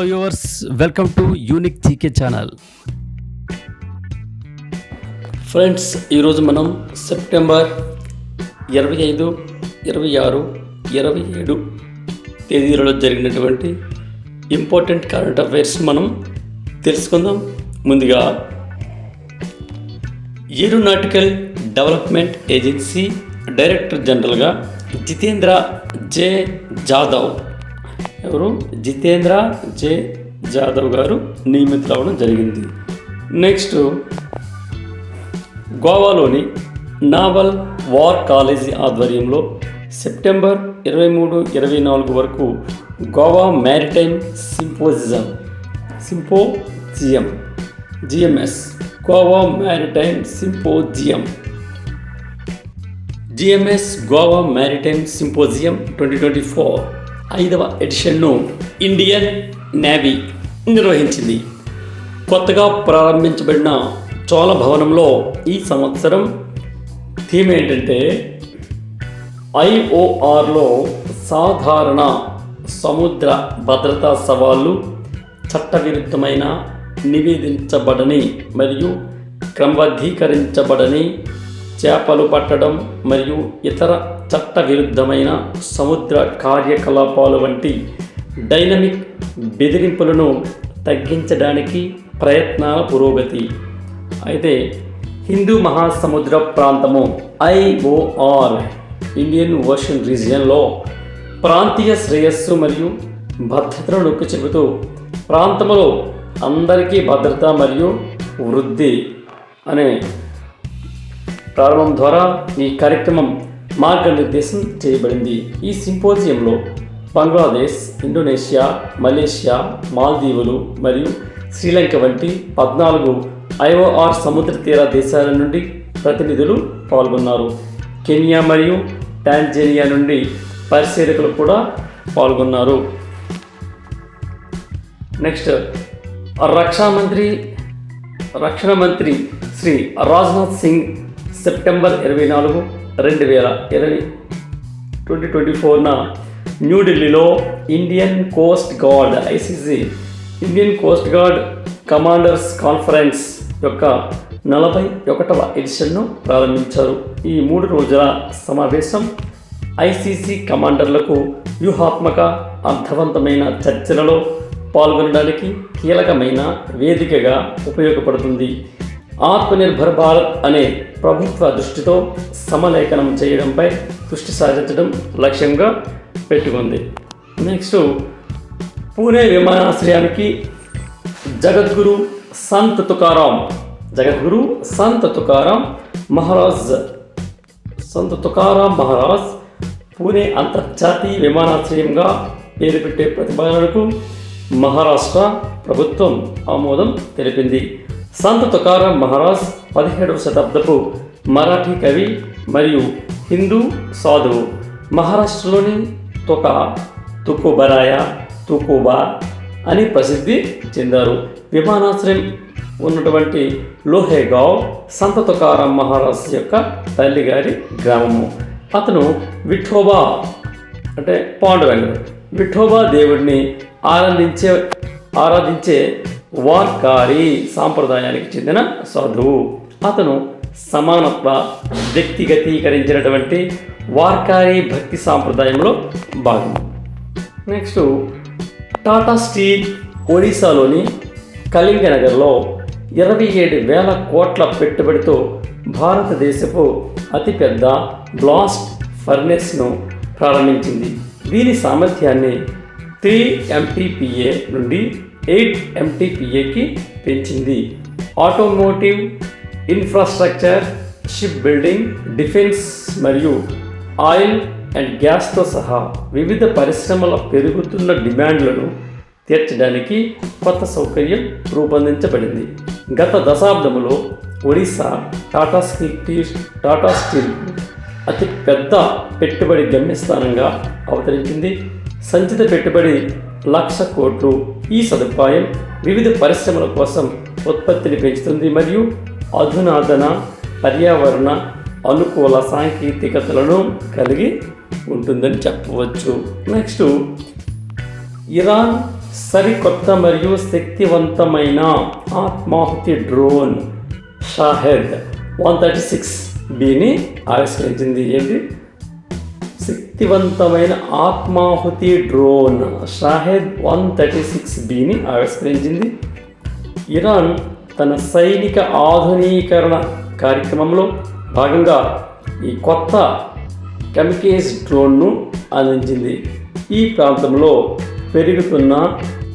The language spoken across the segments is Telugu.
Hello yours, welcome to unique GK channel. Friends, ఈరోజు మనం సెప్టెంబర్ 25, 26, 27 తేదీలలో జరిగినటువంటి ఇంపార్టెంట్ కరెంట్ అఫైర్స్ మనం తెలుసుకుందాం. ముందుగా ఏరోనాటికల్ డెవలప్మెంట్ ఏజెన్సీ డైరెక్టర్ జనరల్గా జితేంద్ర జే జాదవ్ జితేంద్ర జే జాదవ్ గారు నియమితులవడం జరిగింది. నెక్స్ట్, గోవాలోని నావల్ వార్ కాలేజీ ఆధ్వర్యంలో సెప్టెంబర్ 23, 24 వరకు Goa maritime symposium GMS Goa maritime symposium GMS Goa maritime symposium 2024 5వ ఎడిషన్ను ఇండియన్ నేవీ నిర్వహించింది. కొత్తగా ప్రారంభించబడిన చోళ భవనంలో ఈ సంవత్సరం థీమ్ ఏంటంటే IORలో సాధారణ సముద్ర భద్రతా సవాళ్లు, చట్టవిరుద్ధమైన, నివేదించబడని మరియు క్రమబద్ధీకరించబడని చేపలు పట్టడం మరియు ఇతర చట్టవిరుద్ధమైన సముద్ర కార్యకలాపాలు వంటి డైనమిక్ బెదిరింపులను తగ్గించడానికి ప్రయత్నాల పురోగతి. అయితే హిందూ మహాసముద్ర ప్రాంతము IOR ఇండియన్ ఓషన్ రీజియన్లో ప్రాంతీయ శ్రేయస్సు మరియు భద్రతను నొక్కి చెబుతూ ప్రాంతంలో అందరికీ భద్రత మరియు వృద్ధి అనే ప్రారంభం ద్వారా ఈ కార్యక్రమం మార్గనిర్దేశం చేయబడింది. ఈ సింపోజియంలో బంగ్లాదేశ్, ఇండోనేషియా, మలేషియా, మాల్దీవులు మరియు శ్రీలంక వంటి 14 IOR సముద్ర తీర దేశాల నుండి ప్రతినిధులు పాల్గొన్నారు. కెన్యా మరియు టాంజానియా నుండి పరిశీలకులు కూడా పాల్గొన్నారు. నెక్స్ట్, రక్షణ మంత్రి శ్రీ రాజ్నాథ్ సింగ్ సెప్టెంబర్ 24, 2024న న్యూఢిల్లీలో Indian coast guard ICG Indian coast guard commanders conference యొక్క 41వ ఎడిషన్ను ప్రారంభించారు. ఈ 3 రోజుల సమావేశం ICC కమాండర్లకు వ్యూహాత్మక, అర్థవంతమైన చర్చలలో పాల్గొనడానికి కీలకమైన వేదికగా ఉపయోగపడుతుంది. ఆత్మనిర్భర్ భారత్ అనే ప్రభుత్వ దృష్టితో సమలేఖనం చేయడంపై దృష్టి సారించడం లక్ష్యంగా పెట్టుకుంది. నెక్స్ట్, పూణే విమానాశ్రయానికి జగద్గురు సంత్ తుకారాం మహారాజ్ పూణే అంతర్జాతీయ విమానాశ్రయంగా పేరు పెట్టే ప్రతిపాదనకు మహారాష్ట్ర ప్రభుత్వం ఆమోదం తెలిపింది. సంత్ తుకారాం మహారాజ్ 17వ శతాబ్దపు మరాఠీ కవి మరియు హిందూ సాధువు. మహారాష్ట్రలోని తుకోబా అని ప్రసిద్ధి చెందారు. విమానాశ్రయం ఉన్నటువంటి లోహేగావ్ సంత్ తుకారాం మహారాజ్ యొక్క తల్లిగారి గ్రామము. అతను విఠోబా అంటే పాండురంగుడు, విఠోబా దేవుడిని ఆరాధించే వార్కారీ సాంప్రదాయానికి చెందిన సాధువు. అతను సమానత్వ వ్యక్తిగతీకరించినటువంటి వార్కారీ భక్తి సాంప్రదాయంలో భాగం. నెక్స్ట్, టాటా స్టీల్ ఒడిశాలోని కళింగనగర్లో 27,000 కోట్ల పెట్టుబడితో భారతదేశపు అతిపెద్ద బ్లాస్ట్ ఫర్నేస్ను ప్రారంభించింది. దీని సామర్థ్యాన్ని 3 MTPA నుండి 8 MTPAకి పెంచింది. Automotive, infrastructure, ship building, defence మరియు ఆయిల్ అండ్ గ్యాస్తో సహా వివిధ పరిశ్రమల పెరుగుతున్న డిమాండ్లను తీర్చడానికి కొత్త సౌకర్యం రూపొందించబడింది. గత దశాబ్దంలో ఒడిశా టాటా స్టీల్ అతి పెద్ద పెట్టుబడి గమ్యస్థానంగా అవతరించింది. సంచిత పెట్టుబడి 1,00,000 కోట్లు. ఈ సదుపాయం వివిధ పరిశ్రమల కోసం ఉత్పత్తిని పెంచుతుంది మరియు అధునాతన పర్యావరణ అనుకూల సాంకేతికతలను కలిగి ఉంటుందని చెప్పవచ్చు. నెక్స్ట్, ఇరాన్ సరికొత్త మరియు శక్తివంతమైన ఆత్మాహుతి డ్రోన్ షాహెద్ 136Bని ఆవిష్కరించింది. ఏంటి? శక్తివంతమైన ఆత్మాహుతి డ్రోన్ షాహెద్ 136Bని ఆవిష్కరించింది. ఇరాన్ తన సైనిక ఆధునీకరణ కార్యక్రమంలో భాగంగా ఈ కొత్త కెమికేజ్ డ్రోన్ను అందించింది. ఈ ప్రాంతంలో పెరుగుతున్న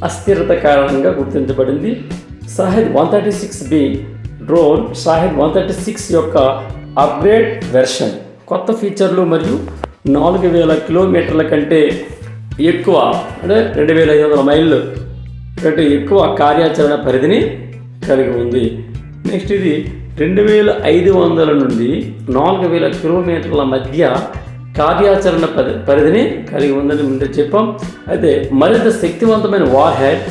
అస్థిరత కారణంగా గుర్తించబడింది. షాహెద్ 136B డ్రోన్ షాహెద్ 136 యొక్క అప్గ్రేడ్ వెర్షన్ కొత్త ఫీచర్లు మరియు 4000 కిలోమీటర్ల కంటే ఎక్కువ, అంటే 2500 మైళ్ళు కంటే ఎక్కువ కార్యాచరణ పరిధిని కలిగి ఉంది. నెక్స్ట్ ఇది 2500 నుండి 4000 కిలోమీటర్ల మధ్య కార్యాచరణ పరిధిని కలిగి ఉందని ముందే చెప్పాం. అయితే మరింత శక్తివంతమైన వార్ హెడ్,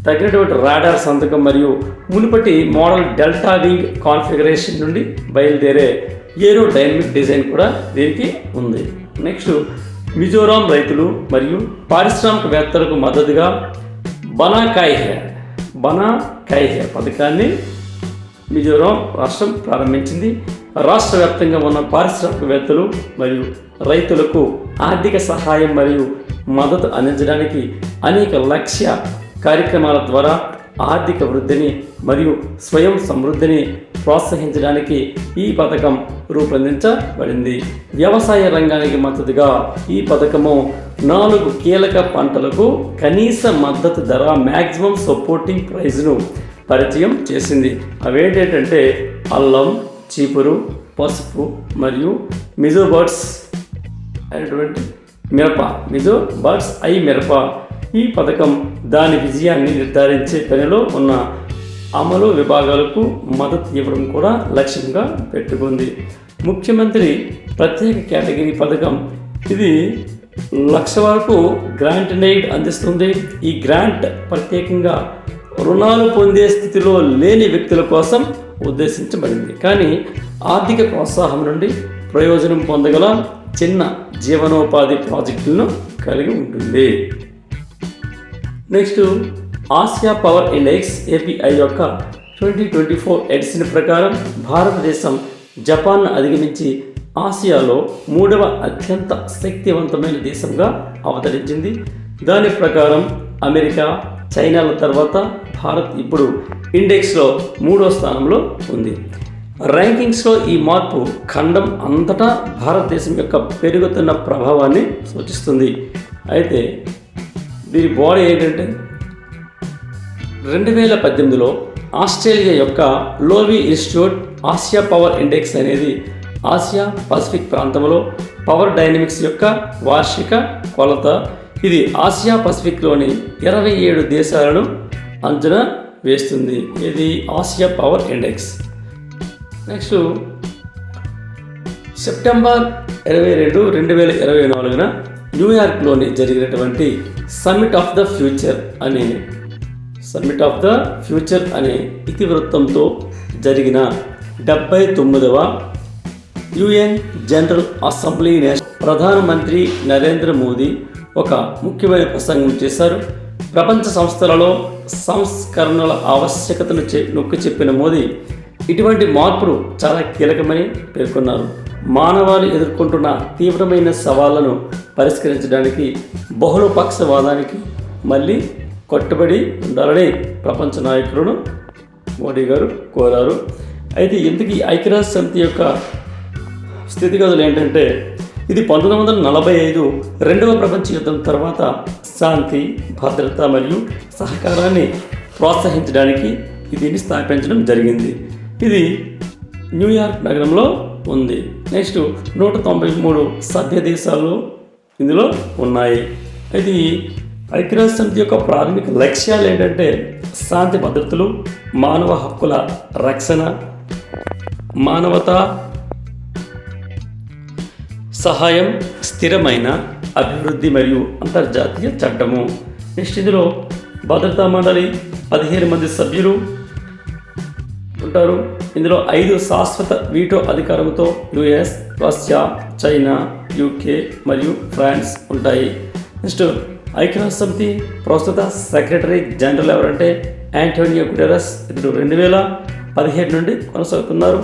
తగినటువంటి రాడార్ సంతకం మరియు మునుపటి మోడల్ డెల్టా వింగ్ కాన్ఫిగరేషన్ నుండి బయలుదేరే ఏరో డైనమిక్ డిజైన్ కూడా దీనికి ఉంది. నెక్స్ట్ మిజోరాం రైతులు మరియు పారిశ్రామికవేత్తలకు మద్దతుగా బనా కైహే పథకాన్ని మిజోరాం రాష్ట్రం ప్రారంభించింది. రాష్ట్ర వ్యాప్తంగా ఉన్న పారిశ్రామికవేత్తలు మరియు రైతులకు ఆర్థిక సహాయం మరియు మద్దతు అందించడానికి అనేక లక్ష్య కార్యక్రమాల ద్వారా ఆర్థిక వృద్ధిని మరియు స్వయం సమృద్ధిని ప్రోత్సహించడానికి ఈ పథకం రూపొందించబడింది. వ్యవసాయ రంగానికి మద్దతుగా ఈ పథకము 4 కీలక పంటలకు కనీస మద్దతు ధర మ్యాక్సిమం సపోర్టింగ్ ప్రైజ్ను పరిచయం చేసింది. అవేంటంటే అల్లం, చీపురు, పసుపు మరియు మిజోబర్డ్స్ అయినటువంటి మిరప. ఈ పథకం దాని విజయాన్ని నిర్ధారించే పనిలో ఉన్న అమలు విభాగాలకు మద్దతు ఇవ్వడం కూడా లక్ష్యంగా పెట్టుకుంది. ముఖ్యమంత్రి ప్రత్యేక కేటగిరీ పథకం ఇది 1,00,000 వరకు గ్రాంట్ ఎయిడ్ అందిస్తుంది. ఈ గ్రాంట్ ప్రత్యేకంగా రుణాలు పొందే స్థితిలో లేని వ్యక్తుల కోసం ఉద్దేశించబడింది, కానీ ఆర్థిక ప్రోత్సాహం నుండి ప్రయోజనం పొందగల చిన్న జీవనోపాధి ప్రాజెక్టులను కలిగి ఉంటుంది. Next Asia power index API యొక్క 2024 ఎడిషన్ ప్రకారం భారతదేశం జపాన్ను అధిగమించి ఆసియాలో 3వ అత్యంత శక్తివంతమైన దేశంగా అవతరించింది. దాని ప్రకారం అమెరికా, చైనాల తర్వాత భారత్ ఇప్పుడు ఇండెక్స్లో 3వ స్థానంలో ఉంది. ర్యాంకింగ్స్లో ఈ మార్పు ఖండం అంతటా భారతదేశం యొక్క పెరుగుతున్న ప్రభావాన్ని సూచిస్తుంది. అయితే దీని బాడీ ఏంటంటే 2018లో ఆస్ట్రేలియా యొక్క లోవీ ఇన్స్టిట్యూట్ ఆసియా పవర్ ఇండెక్స్ అనేది ఆసియా పసిఫిక్ ప్రాంతంలో పవర్ డైనమిక్స్ యొక్క వార్షిక కొలత. ఇది ఆసియా పసిఫిక్లోని 27 దేశాలను అంచనా వేస్తుంది. ఇది Asia power index. Next September 22, 2024 న్యూయార్క్లోని జరిగినటువంటి సమ్మిట్ ఆఫ్ ద ఫ్యూచర్ అనే ఇతివృత్తంతో జరిగిన 79వ UN జనరల్ అసెంబ్లీ ప్రధానమంత్రి నరేంద్ర మోదీ ఒక ముఖ్యమైన ప్రసంగం చేశారు. ప్రపంచ సంస్థలలో సంస్కరణల ఆవశ్యకతను నొక్కి చెప్పిన మోదీ ఇటువంటి మార్పులు చాలా కీలకమని పేర్కొన్నారు. మానవాళి ఎదుర్కొంటున్న తీవ్రమైన సవాళ్లను పరిష్కరించడానికి బహుళపక్షవాదానికి మళ్ళీ కట్టుబడి ఉండాలని ప్రపంచ నాయకులను మోడీ గారు కోరారు. అయితే ఇంతకీ ఐక్యరాజ్య సమితి యొక్క స్థితిగతులు ఏంటంటే ఇది 1945 రెండవ ప్రపంచ యుద్ధం తర్వాత శాంతి, భద్రత మరియు సహకారాన్ని ప్రోత్సహించడానికి దీన్ని స్థాపించడం జరిగింది. ఇది న్యూయార్క్ నగరంలో ఉంది. నెక్స్ట్ 193 సభ్య దేశాలు ఇందులో ఉన్నాయి. ఇది ఐక్యరాజ్య సమితి యొక్క ప్రాథమిక లక్ష్యాలు ఏంటంటే శాంతి భద్రతలు, మానవ హక్కుల రక్షణ, మానవతా సహాయం, స్థిరమైన అభివృద్ధి మరియు అంతర్జాతీయ చట్టము. నెక్స్ట్ ఇందులో భద్రతా మండలి 15 మంది సభ్యులు ఉంటారు. ఇందులో 5 శాశ్వత వీటో అధికారంతో US, రష్యా, చైనా, UK మరియు ఫ్రాన్స్ ఉంటాయి. నెక్స్ట్ ఐక్యరాజ్యసమితి ప్రస్తుత సెక్రటరీ జనరల్ ఎవరంటే యాంటోనియో గుటెరస్. ఇతడు 2017 నుండి కొనసాగుతున్నారు.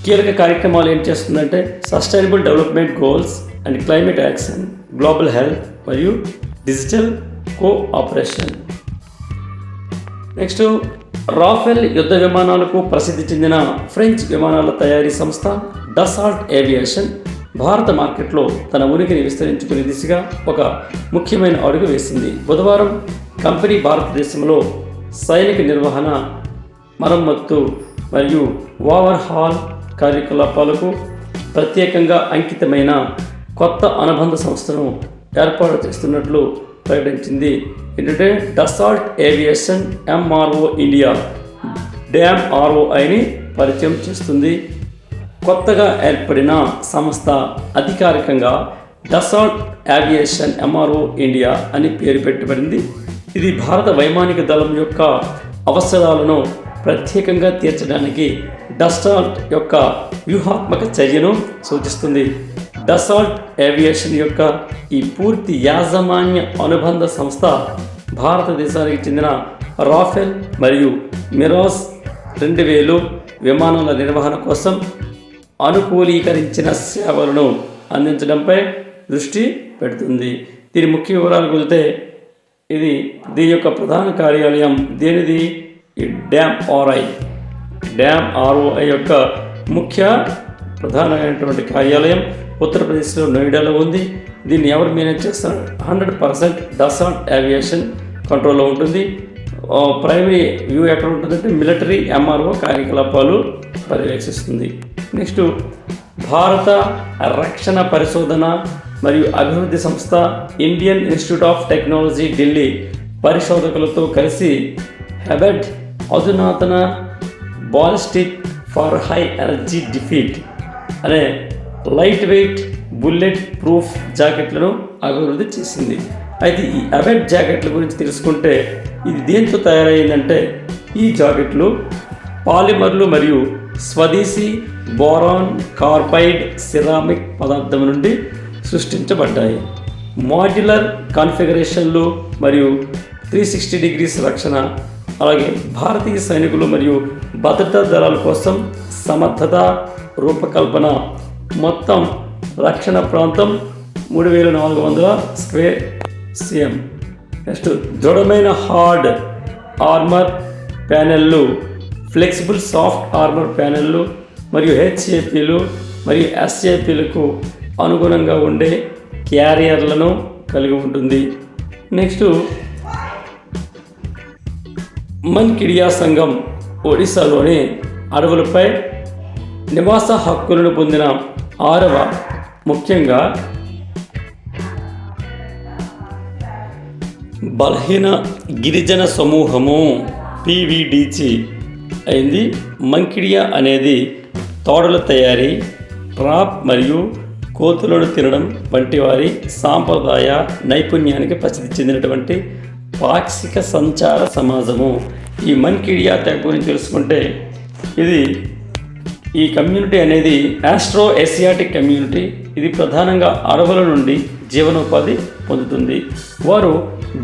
కీలక కార్యక్రమాలు ఏం చేస్తుందంటే sustainable development goals and climate action, global health మరియు డిజిటల్ కోఆపరేషన్. నెక్స్ట్, రాఫెల్ యుద్ధ విమానాలకు ప్రసిద్ధి చెందిన ఫ్రెంచ్ విమానాల తయారీ సంస్థ డసాల్ట్ ఏవియేషన్ భారత మార్కెట్లో తన ఉనికిని విస్తరించుకునే దిశగా ఒక ముఖ్యమైన అడుగు వేసింది. బుధవారం కంపెనీ భారతదేశంలో సైనిక నిర్వహణ, మరమ్మత్తు మరియు ఓవర్హాల్ కార్యకలాపాలకు ప్రత్యేకంగా అంకితమైన కొత్త అనుబంధ సంస్థను ఏర్పాటు చేస్తున్నట్లు ప్రకటించింది. ఏంటంటే డసాల్ట్ ఏవియేషన్ ఎంఆర్ఓ ఇండియా DAMROIని పరిచయం చేస్తుంది. కొత్తగా ఏర్పడిన సంస్థ అధికారికంగా డసాల్ట్ ఏవియేషన్ ఎంఆర్ఓ ఇండియా అని పేరు పెట్టబడింది. ఇది భారత వైమానిక దళం యొక్క అవసరాలను ప్రత్యేకంగా తీర్చడానికి డసాల్ట్ యొక్క వ్యూహాత్మక చర్యను సూచిస్తుంది. డసాల్ట్ ఏవియేషన్ యొక్క ఈ పూర్తి యాజమాన్య అనుబంధ సంస్థ భారతదేశానికి చెందిన రాఫెల్ మరియు మిరాజ్ 2000 విమానాల నిర్వహణ కోసం అనుకూలీకరించిన సేవలను అందించడంపై దృష్టి పెడుతుంది. దీని ముఖ్య వివరాలకు వెళ్తే దీని యొక్క ప్రధాన కార్యాలయం దేనిది? ఈ DAMROI యొక్క ముఖ్య ప్రధానమైనటువంటి కార్యాలయం ఉత్తరప్రదేశ్లో నోయిడాలో ఉంది. దీన్ని ఎవరు మేనేజ్ చేస్తారు? 100% డసాల్ట్ ఏవియేషన్ కంట్రోల్లో ఉంటుంది. ప్రైమరీ వ్యూ ఎక్కడ ఉంటుందంటే మిలిటరీ ఎంఆర్ఓ కార్యకలాపాలు పర్యవేక్షిస్తుంది. నెక్స్ట్, భారత రక్షణ పరిశోధన మరియు అభివృద్ధి సంస్థ Indian Institute of Technology Delhi పరిశోధకులతో కలిసి హెబెడ్ అధునాతన ballistic for high energy defeat అనే లైట్ వెయిట్ బుల్లెట్ ప్రూఫ్ జాకెట్లను అభివృద్ధి చేసింది. అయితే ఈ హెబెడ్ జాకెట్ల గురించి తెలుసుకుంటే ఇది దేంతో తయారైందంటే ఈ జాకెట్లు పాలిమర్లు మరియు స్వదేశీ బోరాన్ కార్బైడ్ సిరామిక్ పదార్థం నుండి సృష్టించబడ్డాయి. మాడ్యులర్ కాన్ఫిగరేషన్లు మరియు 360 degrees రక్షణ, అలాగే భారతీయ సైనికులు మరియు భద్రతా దళాల కోసం సమర్థత రూపకల్పన. మొత్తం రక్షణ ప్రాంతం 3400 స్క్వేర్ cm. నెక్స్ట్, దృఢమైన హార్డ్ ఆర్మర్ ప్యానెళ్ళు, ఫ్లెక్సిబుల్ సాఫ్ట్ ఆర్మర్ ప్యానెళ్ళు మరియు HAPలు మరియు SAPలకు అనుగుణంగా ఉండే క్యారియర్లను కలిగి ఉంటుంది. నెక్స్ట్, మన్కిడియా సంఘం ఒడిశాలోని అడవులపై నివాస హక్కులను పొందిన 6వ ముఖ్యంగా బలహీన గిరిజన సమూహము PVDC అయింది. మన్కిడియా అనేది తోడల తయారీ, ట్రాప్ మరియు కోతులను తినడం వంటి వారి సాంప్రదాయ నైపుణ్యానికి ప్రసిద్ధి చెందినటువంటి పాక్షిక సంచార సమాజము. ఈ మన్కిడియా తెగ గురించి తెలుసుకుంటే ఈ కమ్యూనిటీ అనేది ఆస్ట్రో ఏసియాటిక్ కమ్యూనిటీ. ఇది ప్రధానంగా అడవుల నుండి జీవనోపాధి పొందుతుంది. వారు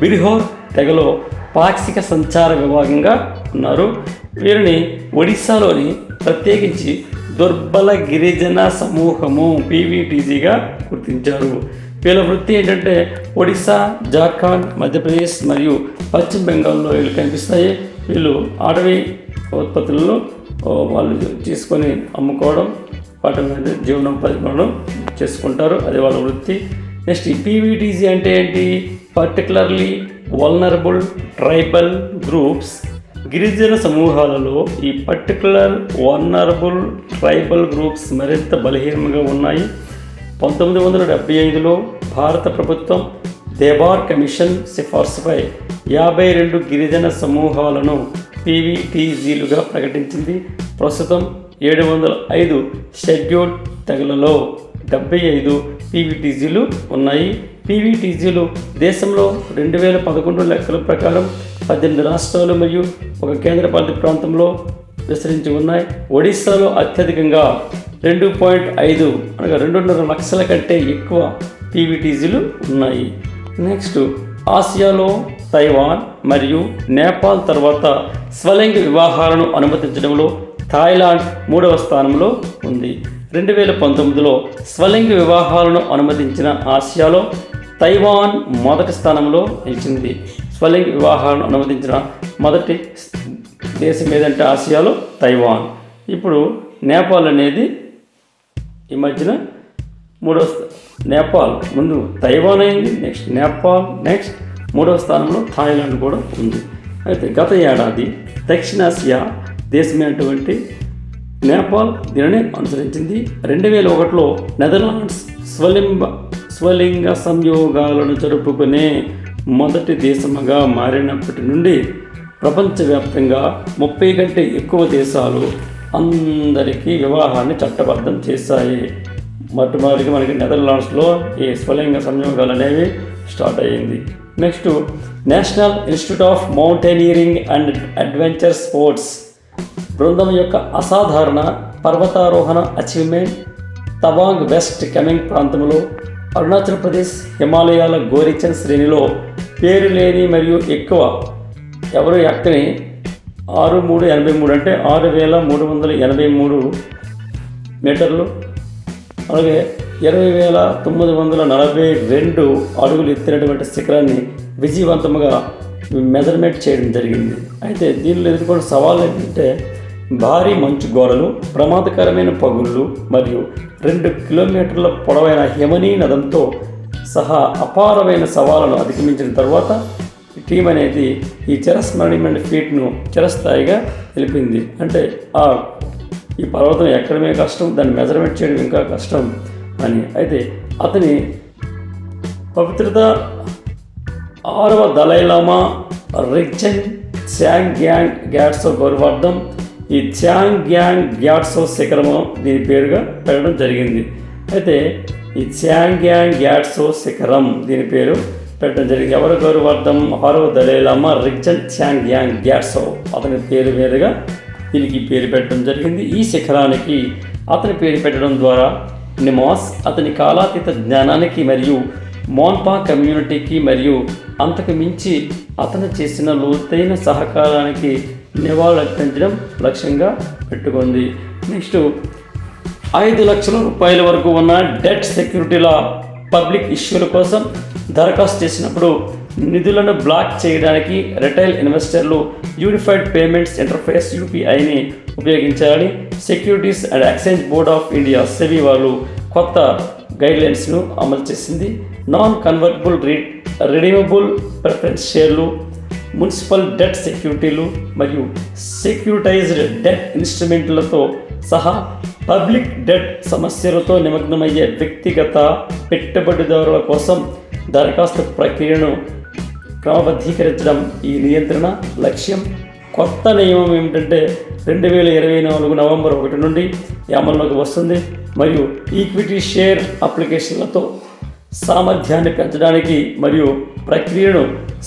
బిడిహోర్ తెగలో పాక్షిక సంచార విభాగంగా ఉన్నారు. వీరిని ఒడిశాలోని ప్రత్యేకించి దుర్బల గిరిజన సమూహము PVTGగా గుర్తించారు. వీళ్ళ వృత్తి ఏంటంటే ఒడిశా, జార్ఖండ్, మధ్యప్రదేశ్ మరియు పశ్చిమ బెంగాల్లో వీళ్ళు కనిపిస్తాయి. వీళ్ళు అడవి ఉత్పత్తులను వాళ్ళు తీసుకొని అమ్ముకోవడం, వాటి మీద జీవనోపాధి చేసుకుంటారు. అది వాళ్ళ వృత్తి. నెక్స్ట్, ఈ PVTG అంటే ఏంటి? Particularly vulnerable tribal groups. గిరిజన సమూహాలలో ఈ పర్టికులర్ వల్నరబుల్ ట్రైబల్ గ్రూప్స్ మరింత బలహీనంగా ఉన్నాయి. 1975లో భారత ప్రభుత్వం దేబార్ కమిషన్ సిఫార్సుపై 52 గిరిజన సమూహాలను PVTGలుగా ప్రకటించింది. ప్రస్తుతం 705 షెడ్యూల్డ్ తెగలలో 75 PVTGలు ఉన్నాయి. PVTGలు దేశంలో 2011 లెక్కల ప్రకారం 18 రాష్ట్రాలు మరియు ఒక కేంద్రపాలిత ప్రాంతంలో విస్తరించి ఉన్నాయి. ఒడిశాలో అత్యధికంగా 2.5 అనగా 2.5 లక్షల కంటే ఎక్కువ PVTGలు ఉన్నాయి. నెక్స్ట్ ఆసియాలో తైవాన్ మరియు నేపాల్ తర్వాత స్వలింగ వివాహాలను అనుమతించడంలో థాయిలాండ్ 3వ స్థానంలో ఉంది. 2019లో స్వలింగ వివాహాలను అనుమతించిన ఆసియాలో తైవాన్ మొదటి స్థానంలో నిలిచింది. స్వలింగ వివాహాలను అనుమతించిన మొదటి దేశం ఏదంటే ఆసియాలో తైవాన్. ఇప్పుడు నేపాల్ అనేది ఈ మధ్యన నేపాల్ ముందు తైవాన్ అయింది, నెక్స్ట్ నేపాల్, నెక్స్ట్ 3వ స్థానంలో థాయిలాండ్ కూడా ఉంది. అయితే గత ఏడాది దక్షిణాసియా దేశమైనటువంటి నేపాల్ దీనిని అనుసరించింది. 2001లో నెదర్లాండ్స్ స్వలింగ సంయోగాలను జరుపుకునే మొదటి దేశముగా మారినప్పటి నుండి ప్రపంచవ్యాప్తంగా 30 కంటే ఎక్కువ దేశాలు అందరికీ వివాహాన్ని చట్టబద్ధం చేశాయి. మొట్టమొదటిగా మనకి నెదర్లాండ్స్లో ఈ స్వలింగ సంయోగాలు అనేవి స్టార్ట్ అయ్యింది. Next national institute of mountaineering and adventure sports బృందం యొక్క అసాధారణ పర్వతారోహణ అచీవ్మెంట్ తవాంగ్ వెస్ట్ కెమింగ్ ప్రాంతంలో అరుణాచల్ ప్రదేశ్ హిమాలయాల గోరీచన్ శ్రేణిలో పేరు లేని మరియు ఎక్కువ ఎవరు ఎక్కని 6383 అంటే 6383 మీటర్లు, అలాగే 20,942 అడుగులు ఎత్తినటువంటి శిఖరాన్ని విజయవంతంగా మెజర్మెంట్ చేయడం జరిగింది. అయితే దీనిలో ఎదుర్కొన్న సవాళ్ళు ఏంటంటే భారీ మంచు గోడలు, ప్రమాదకరమైన పగుళ్ళు మరియు 2 కిలోమీటర్ల పొడవైన హిమనీ నదంతో సహా అపారమైన సవాళ్ళను అధిగమించిన తర్వాత టీం అనేది ఈ చిరస్మరణీయమైన ఫీట్ను చిరస్థాయిగా తెలిపింది. అంటే ఈ పర్వతం ఎక్కడమే కష్టం, దాన్ని మెజర్మెంట్ చేయడం ఇంకా కష్టం అని. అయితే అతని పవిత్రత 6వ దలైలామా రిగ్జన్ త్సాంగ్యాంగ్ గ్యాట్సో గౌరవార్థం ఈ త్సాంగ్యాంగ్ గ్యాట్సో శిఖరము దీని పేరుగా పెట్టడం జరిగింది. అయితే ఈ త్సాంగ్యాంగ్ గ్యాట్సో శిఖరం దీని పేరు పెట్టడం జరిగింది. ఎవరి గౌరవార్థం 6వ దలైలామా రిగ్జన్ త్సాంగ్యాంగ్ గ్యాట్సో అతని పేరు వేరుగా దీనికి పేరు పెట్టడం జరిగింది. ఈ శిఖరానికి అతని పేరు పెట్టడం ద్వారా నిమాస్ అతని కాలాతీత జ్ఞానానికి మరియు మోన్పా కమ్యూనిటీకి మరియు అంతకు మించి అతను చేసిన లోతైన సహకారానికి నివాళులర్పించడం లక్ష్యంగా పెట్టుకుంది. నెక్స్ట్ 5 లక్షల రూపాయల వరకు ఉన్న డెట్ సెక్యూరిటీల పబ్లిక్ ఇష్యూల కోసం దరఖాస్తు చేసినప్పుడు నిధులను బ్లాక్ చేయడానికి రిటైల్ ఇన్వెస్టర్లు యూనిఫైడ్ పేమెంట్స్ ఇంటర్ఫేస్ యూపీఐని ఉపయోగించాలని securities and exchange board of India SEBI వాళ్ళు కొత్త గైడ్లైన్స్ను అమలు చేసింది. నాన్ కన్వర్టబుల్ రిడీమబుల్ ప్రిఫరెన్స్ షేర్లు, మున్సిపల్ డెట్ సెక్యూరిటీలు మరియు సెక్యూరిటైజ్డ్ డెట్ ఇన్స్ట్రుమెంట్లతో సహా పబ్లిక్ డెట్ సమస్యలతో నిమగ్నమయ్యే వ్యక్తిగత పెట్టుబడిదారుల కోసం దరఖాస్తు ప్రక్రియను క్రమబద్ధీకరించడం ఈ నియంత్రణ లక్ష్యం. కొత్త నియమం ఏమిటంటే 2024 నవంబర్ 1 నుండి అమల్లోకి వస్తుంది మరియు ఈక్విటీ షేర్ అప్లికేషన్లతో సామర్థ్యాన్ని పెంచడానికి మరియు ప్రక్రియను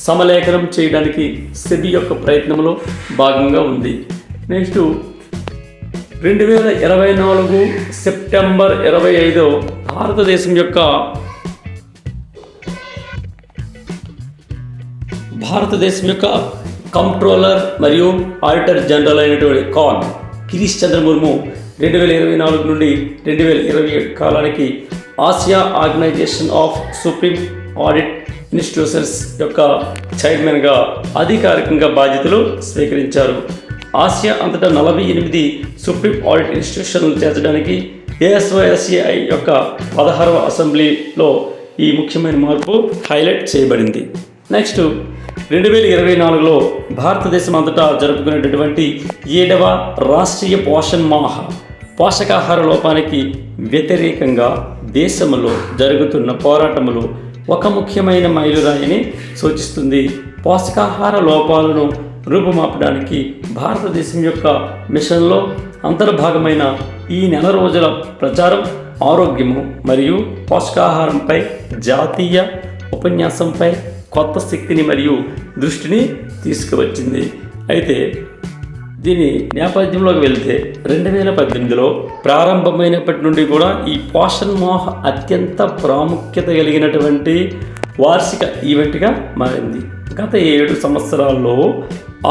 సమలేఖనం చేయడానికి సెబీ యొక్క ప్రయత్నంలో భాగంగా ఉంది. నెక్స్ట్ 2024 సెప్టెంబర్ 25 భారతదేశం యొక్క కంట్రోలర్ మరియు ఆడిటర్ జనరల్ అయినటువంటి కాన్ గిరీష్ చంద్ర ముర్ము 2024 నుండి 2027 కాలానికి Asia Organization of Supreme Audit Institutions యొక్క చైర్మన్గా అధికారికంగా బాధ్యతలు స్వీకరించారు. ఆసియా అంతటా 48 సుప్రీం ఆడిట్ ఇన్స్టిట్యూషన్లు చేర్చడానికి ASOSCI యొక్క 16వ అసెంబ్లీలో ఈ ముఖ్యమైన మార్పు హైలైట్ చేయబడింది. నెక్స్ట్ 2024లో భారతదేశం అంతటా జరుపుకునేటటువంటి 7వ రాష్ట్రీయ పోషణ్ మాహ్ పోషకాహార లోపానికి వ్యతిరేకంగా దేశంలో జరుగుతున్న పోరాటములు ఒక ముఖ్యమైన మైలురాయిని సూచిస్తుంది. పోషకాహార లోపాలను రూపుమాపడానికి భారతదేశం యొక్క మిషన్లో అంతర్భాగమైన ఈ నెల రోజుల ప్రచారం ఆరోగ్యము మరియు పోషకాహారంపై జాతీయ ఉపన్యాసంపై కొత్త శక్తిని మరియు దృష్టిని తీసుకువచ్చింది. అయితే దీని నేపథ్యంలోకి వెళ్తే 2018లో ప్రారంభమైనప్పటి నుండి కూడా ఈ పోషణ్ మాహ్ అత్యంత ప్రాముఖ్యత కలిగినటువంటి వార్షిక ఈవెంట్గా మారింది. గత 7 సంవత్సరాల్లో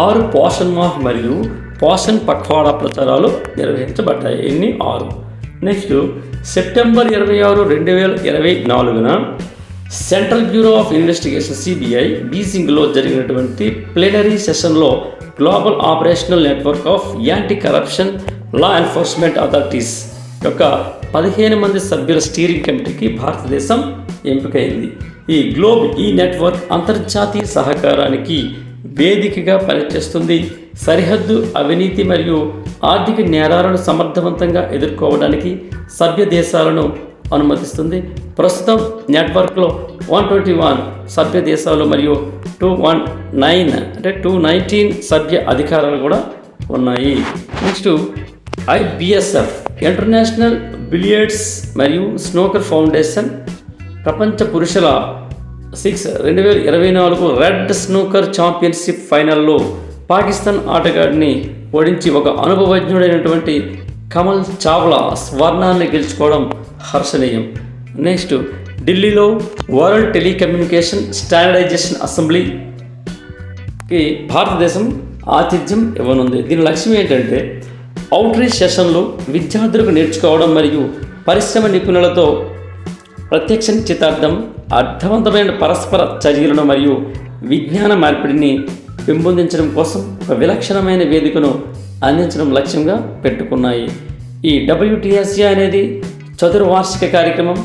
6 పోషణ్ మాహ్ మరియు పోషణ్ పఖ్వాడా ప్రచారాలు నిర్వహించబడ్డాయి. ఎన్ని? 6. నెక్స్ట్ సెప్టెంబర్ 26, 2024న Central Bureau of Investigation CBI బీజింగ్లో జరిగినటువంటి ప్లేనరీ సెషన్లో Global Operational Network of Anti Corruption Law Enforcement Authorities యొక్క 15 మంది సభ్యుల స్టీరింగ్ కమిటీకి భారతదేశం ఎంపికైంది. ఈ నెట్వర్క్ అంతర్జాతీయ సహకారానికి వేదికగా పనిచేస్తుంది. సరిహద్దు అవినీతి మరియు ఆర్థిక నేరాలను సమర్థవంతంగా ఎదుర్కోవడానికి సభ్య దేశాలను అనుమతిస్తుంది. ప్రస్తుతం నెట్వర్క్లో 121 సభ్య దేశాలు మరియు 219 సభ్య అధికారాలు కూడా ఉన్నాయి. నెక్స్ట్ IBSF ఇంటర్నేషనల్ బిలియర్డ్స్ మరియు స్నూకర్ ఫౌండేషన్ ప్రపంచ పురుషుల 2024 రెడ్ స్నూకర్ ఛాంపియన్షిప్ ఫైనల్లో పాకిస్తాన్ ఆటగాడిని ఓడించి ఒక అనుభవజ్ఞుడైనటువంటి కమల్ చావ్లా స్వర్ణాన్ని గెలుచుకోవడం హర్షణీయం. నెక్స్ట్ ఢిల్లీలో వరల్డ్ టెలికమ్యూనికేషన్ స్టాండర్డైజేషన్ అసెంబ్లీకి భారతదేశం ఆతిథ్యం ఇవ్వనుంది. దీని లక్ష్యం ఏంటంటే అవుట్రీచ్ సెషన్లు విద్యార్థులకు నేర్చుకోవడం మరియు పరిశ్రమ నిపుణులతో ప్రత్యక్ష నిశ్చితార్థం, అర్థవంతమైన పరస్పర చర్యలను మరియు విజ్ఞాన మార్పిడిని పెంపొందించడం కోసం ఒక విలక్షణమైన వేదికను అందించడం లక్ష్యంగా పెట్టుకున్నాయి. ఈ WTSA అనేది చతుర్వార్షిక కార్యక్రమం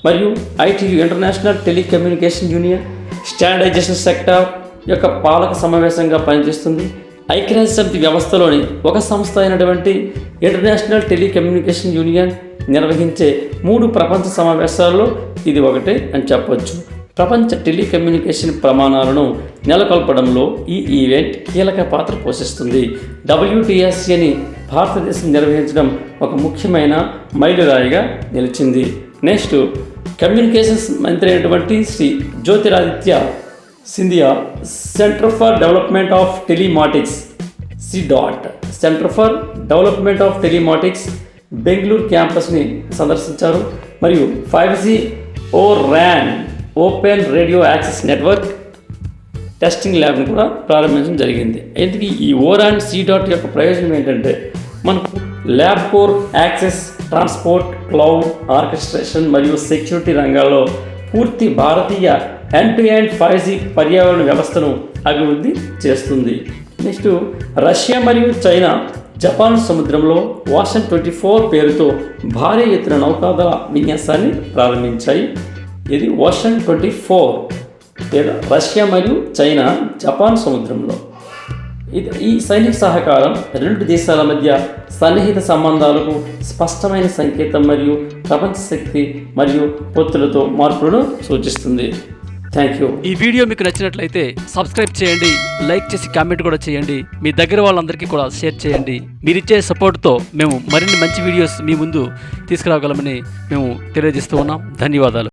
మరియు ITU International Telecommunication Union Standardization Sector యొక్క పాలక సమావేశంగా పనిచేస్తుంది. ఐక్యరాజ్య సమితి వ్యవస్థలోని ఒక సంస్థ అయినటువంటి ఇంటర్నేషనల్ టెలికమ్యూనికేషన్ యూనియన్ నిర్వహించే 3 ప్రపంచ సమావేశాల్లో ఇది ఒకటే అని చెప్పవచ్చు. ప్రపంచ టెలికమ్యూనికేషన్ ప్రమాణాలను నెలకొల్పడంలో ఈ ఈవెంట్ కీలక పాత్ర పోషిస్తుంది. WTSAని భారతదేశం నిర్వహించడం ఒక ముఖ్యమైన మైలురాయిగా నిలిచింది. నెక్స్ట్ కమ్యూనికేషన్స్ మంత్రి అయినటువంటి Shri Jyotiraditya Scindia Centre for Development of Telematics Centre for Development of Telematics Bengaluru క్యాంపస్ని సందర్శించారు మరియు 5G ORAN open radio access network testing ల్యాబ్ను కూడా ప్రారంభించడం జరిగింది. ఇందుకు ఈ ORAN యొక్క ప్రయోజనం ఏంటంటే మనకు lab core access, transport, cloud, orchestration మరియు సెక్యూరిటీ రంగాల్లో పూర్తి భారతీయ ఎండ్-టు-ఎండ్ 5G పర్యావరణ వ్యవస్థను అభివృద్ధి చేస్తుంది. నెక్స్ట్ రష్యా మరియు చైనా జపాన్ సముద్రంలో ఓషన్ 24 పేరుతో భారీ ఎత్తున నౌకాదళ విన్యాసాన్ని ప్రారంభించాయి. ఇది ఓషన్ 24 రష్యా మరియు చైనా జపాన్ సముద్రంలో. ఈ సైనిక సహకారం 2 దేశాల మధ్య సన్నిహిత సంబంధాలకు స్పష్టమైన సంకేతం మరియు ప్రపంచ శక్తి మరియు పొత్తులతో మార్పులను సూచిస్తుంది. Thank you. ఈ వీడియో మీకు నచ్చినట్లయితే సబ్స్క్రైబ్ చేయండి, లైక్ చేసి కామెంట్ కూడా చేయండి, మీ దగ్గర వాళ్ళందరికీ కూడా షేర్ చేయండి. మీరిచ్చే సపోర్ట్తో మేము మరిన్ని మంచి వీడియోస్ మీ ముందు తీసుకురాగలమని మేము తెలియజేస్తూ ఉన్నాం. ధన్యవాదాలు.